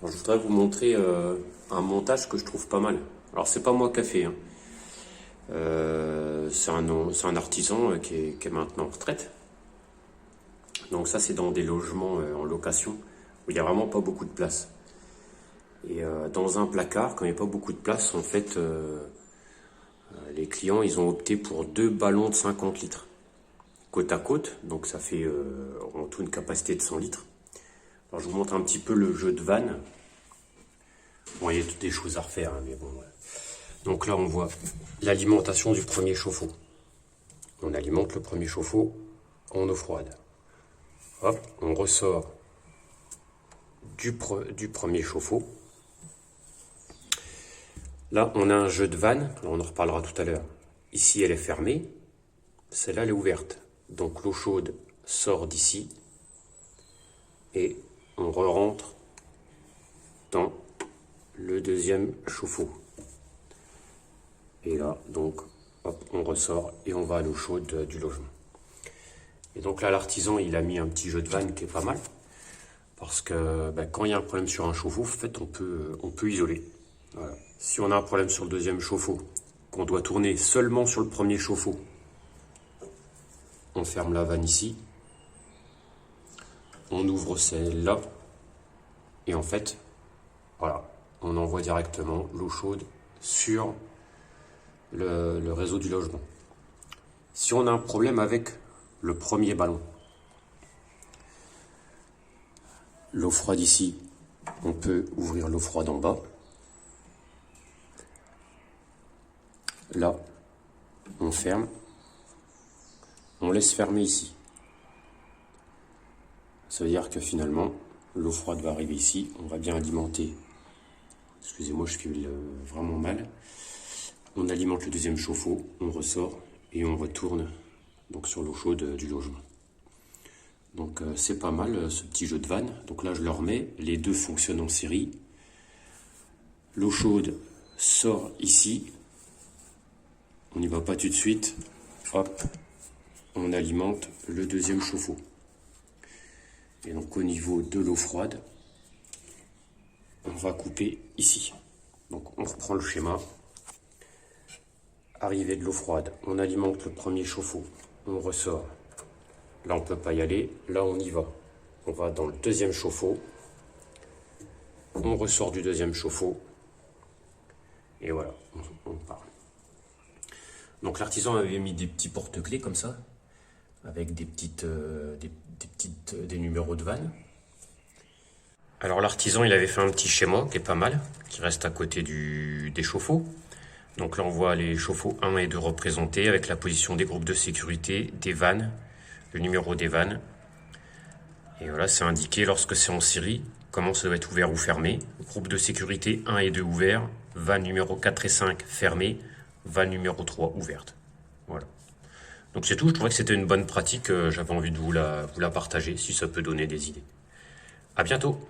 Alors, je voudrais vous montrer un montage que je trouve pas mal. Alors c'est pas moi qui a fait, hein. C'est un artisan qui est maintenant en retraite. Donc ça c'est dans des logements en location où il n'y a vraiment pas beaucoup de place. Et dans un placard, quand il n'y a pas beaucoup de place, en fait, les clients ils ont opté pour 2 ballons de 50 litres côte à côte. Donc ça fait en tout une capacité de 100 litres. Alors je vous montre un petit peu le jeu de vanne. Bon, il y a toutes des choses à refaire, hein, mais bon. Ouais. Donc là, on voit l'alimentation du premier chauffe-eau. On alimente le premier chauffe-eau en eau froide. Hop, on ressort du premier chauffe-eau. Là, on a un jeu de vanne. On en reparlera tout à l'heure. Ici, elle est fermée. Celle-là, elle est ouverte. Donc l'eau chaude sort d'ici. Et on re-rentre dans le deuxième chauffe-eau. Et là, donc, hop, on ressort et on va à l'eau chaude du logement. Et donc là, l'artisan, il a mis un petit jeu de vanne qui est pas mal. Parce que quand il y a un problème sur un chauffe-eau, en fait, on peut isoler. Voilà. Si on a un problème sur le deuxième chauffe-eau, qu'on doit tourner seulement sur le premier chauffe-eau, on ferme la vanne ici. On ouvre celle-là. Et en fait, voilà, on envoie directement l'eau chaude sur le réseau du logement. Si on a un problème avec le premier ballon, l'eau froide ici, on peut ouvrir l'eau froide en bas. Là, on ferme. On laisse fermer ici. Ça veut dire que finalement, l'eau froide va arriver ici. On va bien alimenter. Excusez-moi, je file vraiment mal. On alimente le deuxième chauffe-eau, on ressort et on retourne donc sur l'eau chaude du logement. Donc c'est pas mal ce petit jeu de vanne. Donc là je le remets, les deux fonctionnent en série. L'eau chaude sort ici. On n'y va pas tout de suite. Hop, on alimente le deuxième chauffe-eau. Et donc au niveau de l'eau froide, on va couper ici. Donc on reprend le schéma. Arrivée de l'eau froide, on alimente le premier chauffe-eau, on ressort. Là on ne peut pas y aller, là on y va. On va dans le deuxième chauffe-eau, on ressort du deuxième chauffe-eau, et voilà, on part. Donc l'artisan avait mis des petits porte-clés comme ça, avec des numéros de vanne. Alors l'artisan il avait fait un petit schéma qui est pas mal, qui reste à côté des chauffe-eau. Donc là, on voit les chauffe-eau 1 et 2 représentés avec la position des groupes de sécurité, des vannes, le numéro des vannes. Et voilà, c'est indiqué lorsque c'est en série, comment ça doit être ouvert ou fermé. Groupe de sécurité 1 et 2 ouverts, vanne numéro 4 et 5 fermées, vanne numéro 3 ouverte. Voilà. Donc c'est tout, je trouvais que c'était une bonne pratique, j'avais envie de vous la partager si ça peut donner des idées. À bientôt!